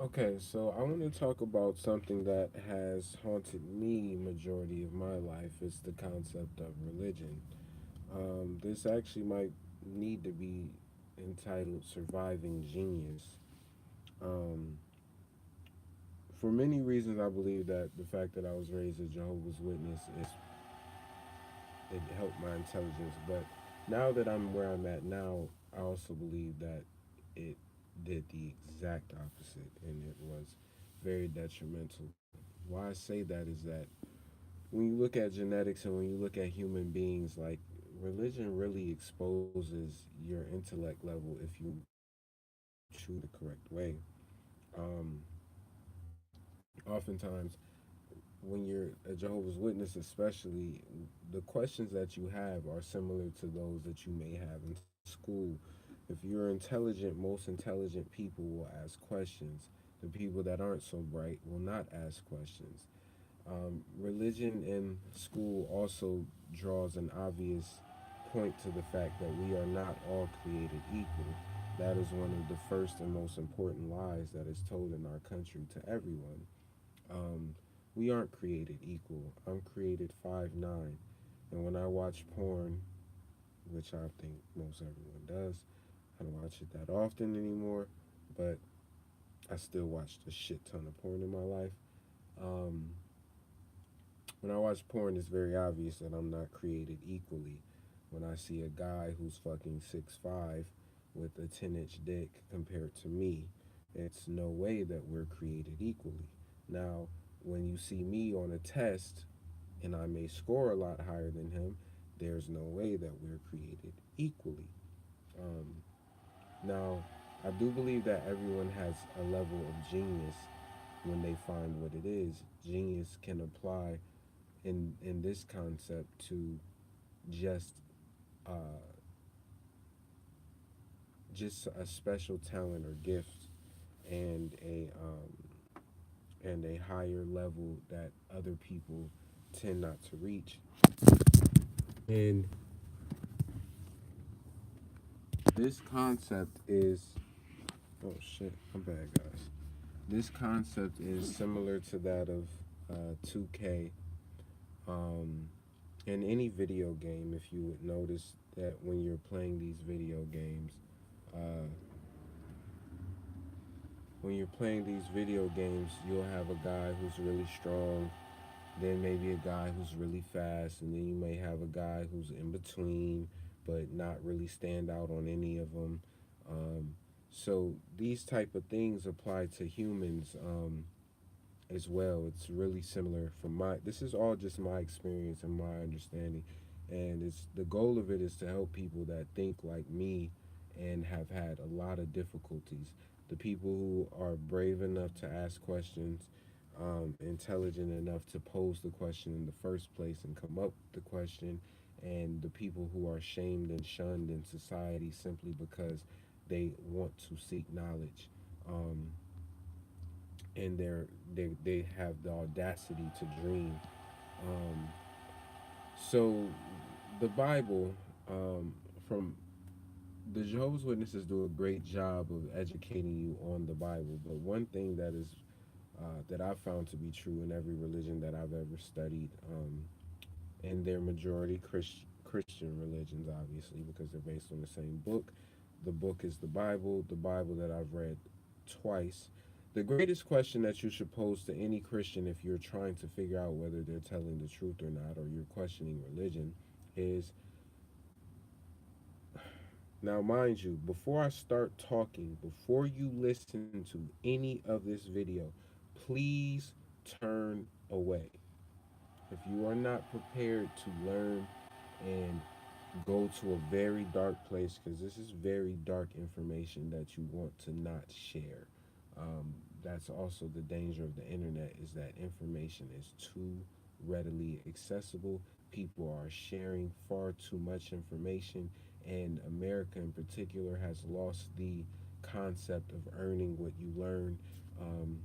Okay, so I want to talk about something that has haunted me majority of my life. It's the concept of religion. This actually might need to be entitled "Surviving Genius." Um, for many reasons, I believe that the fact that I was raised a Jehovah's Witness is it helped my intelligence. But now that I'm where I'm at now, I also believe that it did the exact opposite, and it was very detrimental. Why I say that is that when you look at genetics and when you look at human beings, like religion really exposes your intellect level if you choose the correct way. Um, Oftentimes, when you're a Jehovah's Witness, especially, the questions that you have are similar to those that you may have in school. If you're intelligent, most intelligent people will ask questions. The people that aren't so bright will not ask questions. Religion in school also draws an obvious point to the fact that we are not all created equal. That is one of the first and most important lies that is told in our country to everyone. Um, we aren't created equal. I'm created 5'9", and when I watch porn, which I think most everyone does, I don't watch it that often anymore, but I still watched a shit ton of porn in my life. Um, when I watch porn, it's very obvious that I'm not created equally. When I see a guy who's fucking 6'5" with a 10-inch dick compared to me, it's no way that we're created equally. Now, when you see me on a test and I may score a lot higher than him, there's no way that we're created equally. Um, Now, I do believe that everyone has a level of genius when they find what it is. Genius can apply in this concept to just uh, just a special talent or gift and a higher level that other people tend not to reach. And this concept is oh shit, I'm bad guys. This concept is similar to that of 2K. Um, in any video game, if you would notice that when you're playing these video games, uh, when you're playing these video games, you'll have a guy who's really strong, then maybe a guy who's really fast, and then you may have a guy who's in between, but not really stand out on any of them. Um, so these type of things apply to humans as well. It's really similar from my. This is all just my experience and my understanding, and it's the goal of it is to help people that think like me and have had a lot of difficulties. The people who are brave enough to ask questions, intelligent enough to pose the question in the first place and come up with the question, and the people who are shamed and shunned in society simply because they want to seek knowledge. Um, and they have the audacity to dream. Um, so the Bible, from the Jehovah's Witnesses do a great job of educating you on the Bible. But one thing that I've found to be true in every religion that I've ever studied, and their majority Christian religions, obviously, because they're based on the same book. The book is the Bible. The Bible that I've read twice. The greatest question that you should pose to any Christian if you're trying to figure out whether they're telling the truth or not, or you're questioning religion, is now, mind you, before I start talking, before you listen to any of this video, please turn away. If you are not prepared to learn and go to a very dark place, because this is very dark information that you want to not share. That's also the danger of the internet is that information is too readily accessible. People are sharing far too much information, and America in particular has lost the concept of earning what you learn. Um,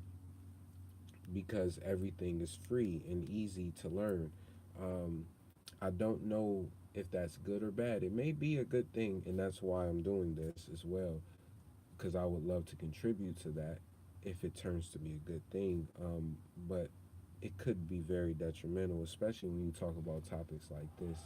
because everything is free and easy to learn. Um, I don't know if that's good or bad. It may be a good thing, and that's why I'm doing this as well, because I would love to contribute to that. if it turns to be a good thing. But it could be very detrimental, especially when you talk about topics like this.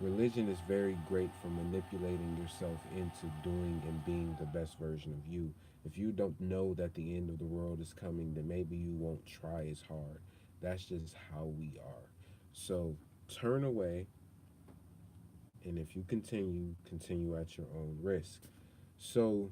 Religion is very great for manipulating yourself into doing and being the best version of you. If you don't know that the end of the world is coming, then maybe you won't try as hard. That's just how we are. So turn away, and if you continue, continue at your own risk. So,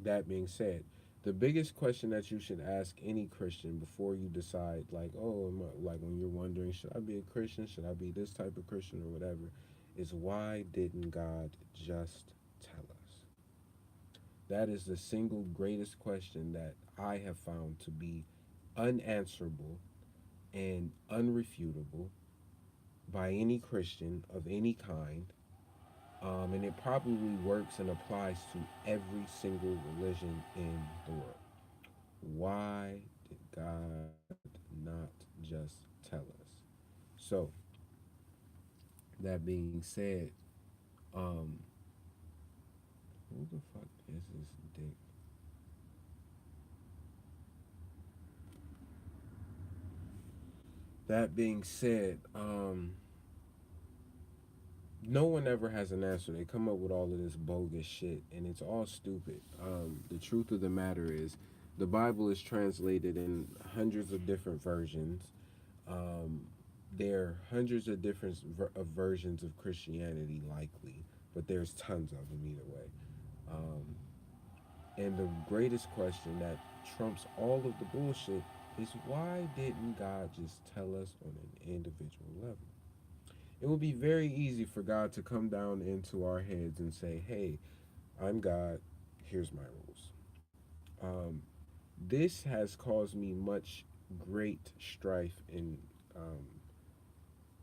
that being said, the biggest question that you should ask any Christian before you decide, like, oh, like when you're wondering, should I be a Christian? Should I be this type of Christian or whatever, is why didn't God just tell us? That is the single greatest question that I have found to be unanswerable and unrefutable by any Christian of any kind. And it probably works and applies to every single religion in the world. Why did God not just tell us? So, that being said, um, who the fuck is this dick? That being said, no one ever has an answer. They come up with all of this bogus shit, and it's all stupid. The truth of the matter is, the Bible is translated in hundreds of different versions. Um, there are hundreds of different versions of Christianity, likely, but there's tons of them either way. Um, and the greatest question that trumps all of the bullshit is why didn't God just tell us on an individual level? It would be very easy for God to come down into our heads and say, hey, I'm God, here's my rules. Um, this has caused me much great strife and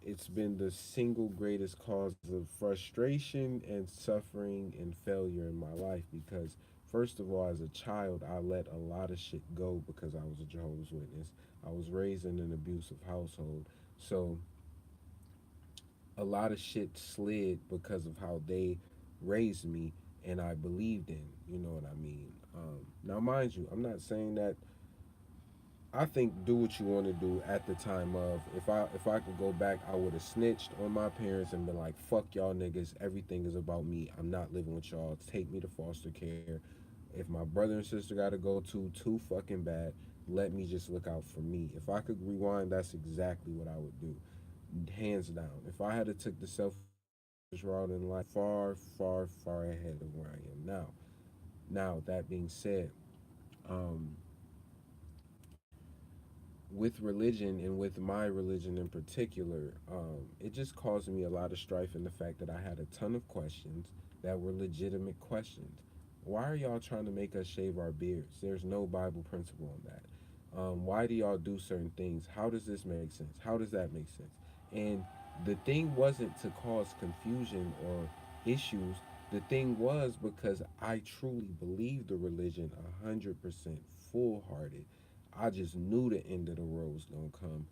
it's been the single greatest cause of frustration and suffering and failure in my life because first of all as a child I let a lot of shit go because I was a Jehovah's Witness. I was raised in an abusive household. So a lot of shit slid because of how they raised me and I believed in, you know what I mean? Now mind you, I'm not saying that I think do what you want to do at the time of if I could go back I would have snitched on my parents and been like fuck y'all niggas, everything is about me, I'm not living with y'all, take me to foster care. If my brother and sister got to go to too fucking bad, let me just look out for me. If I could rewind, that's exactly what I would do, hands down. If I had to took the selfish route in life, I would be far ahead of where I am now. Now that being said, um, with religion and with my religion in particular, it just caused me a lot of strife in the fact that I had a ton of questions that were legitimate questions. Why are y'all trying to make us shave our beards? There's no Bible principle on that. Why do y'all do certain things? How does this make sense? How does that make sense? And the thing wasn't to cause confusion or issues. The thing was because I truly believed the religion 100% full hearted. I just knew the end of the road was gonna come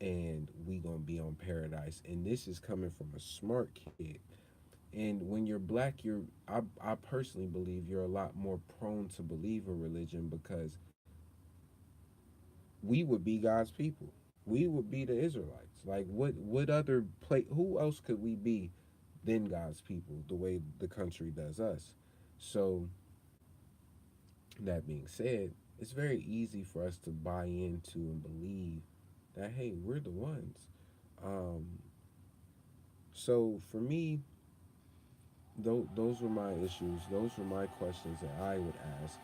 and we gonna be on paradise. And this is coming from a smart kid. And when you're black, I personally believe you're a lot more prone to believe in religion because we would be God's people. We would be the Israelites. Like what other who else could we be than God's people the way the country does us? So that being said, it's very easy for us to buy into and believe that hey, we're the ones. Um, so for me, those were my issues. Those were my questions that I would ask.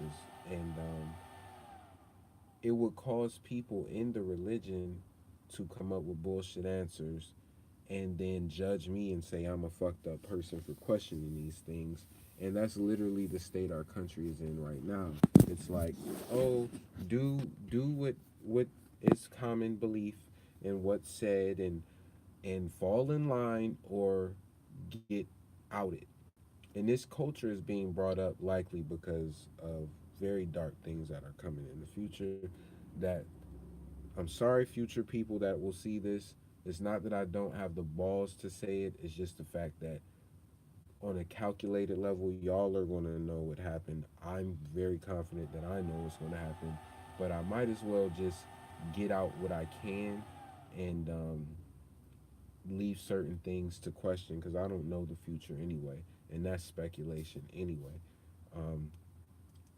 And it would cause people in the religion to come up with bullshit answers and then judge me and say I'm a fucked up person for questioning these things. And that's literally the state our country is in right now. It's like, oh, do what is common belief and what's said and fall in line or get outed. And this culture is being brought up likely because of very dark things that are coming in the future that I'm sorry, future people that will see this. It's not that I don't have the balls to say it. It's just the fact that on a calculated level, y'all are going to know what happened. I'm very confident that I know what's going to happen, but I might as well just get out what I can and leave certain things to question because I don't know the future anyway, and that's speculation anyway. Um,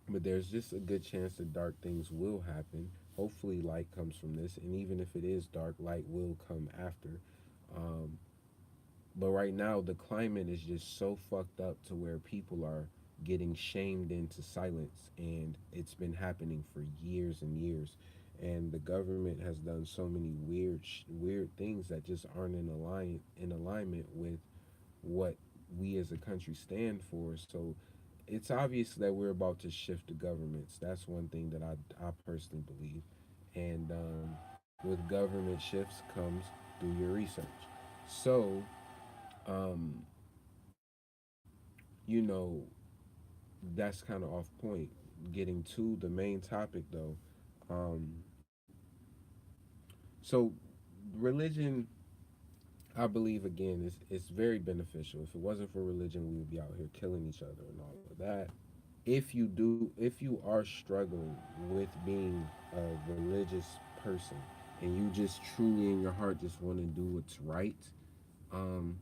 but there's just a good chance that dark things will happen. Hopefully, light comes from this, and even if it is dark, light will come after. Um, but right now, the climate is just so fucked up to where people are getting shamed into silence, and it's been happening for years and years. And the government has done so many weird things that just aren't in alignment with what we as a country stand for. So it's obvious that we're about to shift the governments. That's one thing that I personally believe. And with government shifts comes do your research. So, um, you know, that's kind of off point. Getting to the main topic though. Um, so, religion, I believe again, is very beneficial. If it wasn't for religion, we would be out here killing each other and all of that. If you are struggling with being a religious person and you just truly in your heart just want to do what's right, um,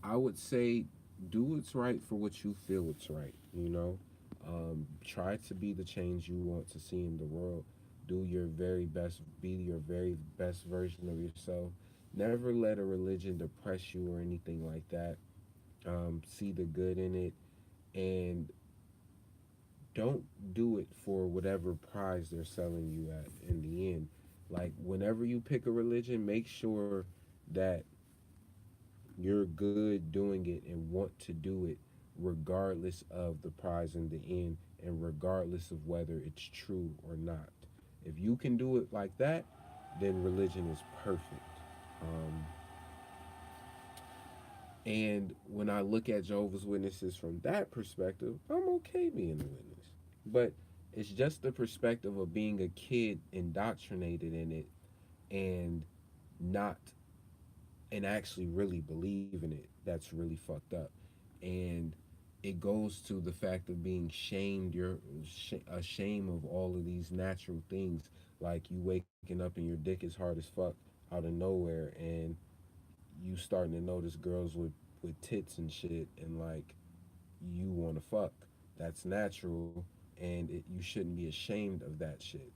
I would say do what's right for what you feel it's right. Try to be the change you want to see in the world. Do your very best. Be your very best version of yourself. Never let a religion depress you or anything like that. See the good in it, and don't do it for whatever prize they're selling you at in the end. Like whenever you pick a religion, make sure that you're good doing it and want to do it regardless of the prize in the end and regardless of whether it's true or not. If you can do it like that, then religion is perfect. Um, and when I look at Jehovah's Witnesses from that perspective, I'm okay being a witness. But it's just the perspective of being a kid indoctrinated in it and not and actually really believing it that's really fucked up. And it goes to the fact of being shamed. You're ashamed of all of these natural things, like you waking up and your dick is hard as fuck out of nowhere, and you starting to notice girls with tits and shit, and like you want to fuck. That's natural, and you shouldn't be ashamed of that shit.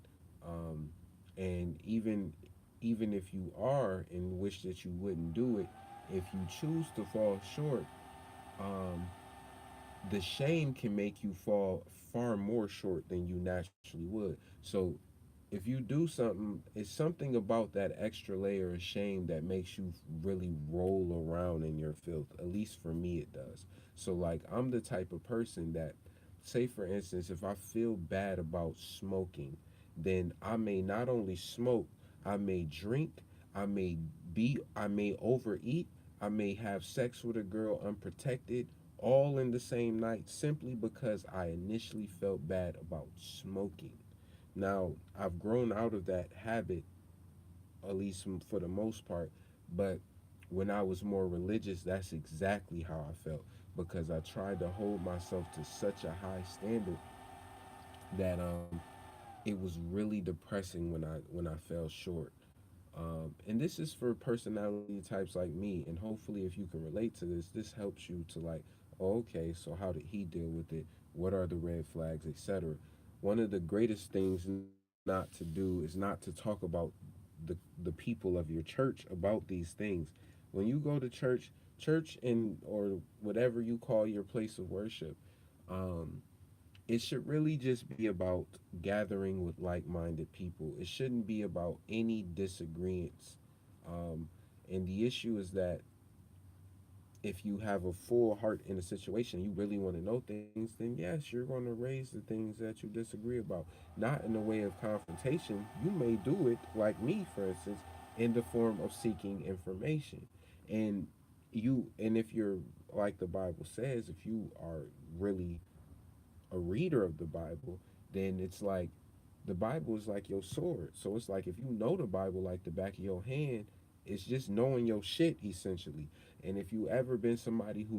Um, and even if you are and wish that you wouldn't do it, if you choose to fall short, um, the shame can make you fall far more short than you naturally would. So if you do something, it's something about that extra layer of shame that makes you really roll around in your filth. At least for me, it does. So, like, I'm the type of person that, say, for instance, if I feel bad about smoking, then I may not only smoke, I may drink, I may overeat, I may have sex with a girl unprotected, all in the same night simply because I initially felt bad about smoking. Now, I've grown out of that habit, at least for the most part, but when I was more religious, that's exactly how I felt because I tried to hold myself to such a high standard that it was really depressing when I fell short. And this is for personality types like me. And hopefully, if you can relate to this, this helps you to like, oh, okay, so how did he deal with it? What are the red flags, etc. One of the greatest things not to do is not to talk about the people of your church about these things. When you go to church and or whatever you call your place of worship, um, it should really just be about gathering with like-minded people. It shouldn't be about any disagreements. Um, and the issue is that if you have a full heart in a situation, you really want to know things, then yes, you're going to raise the things that you disagree about. Not in the way of confrontation. You may do it, like me, for instance, in the form of seeking information. And and if you're, like the Bible says, if you are really a reader of the Bible, then it's like the Bible is like your sword. So it's like if you know the Bible like the back of your hand, it's just knowing your shit essentially. And if you ever been somebody who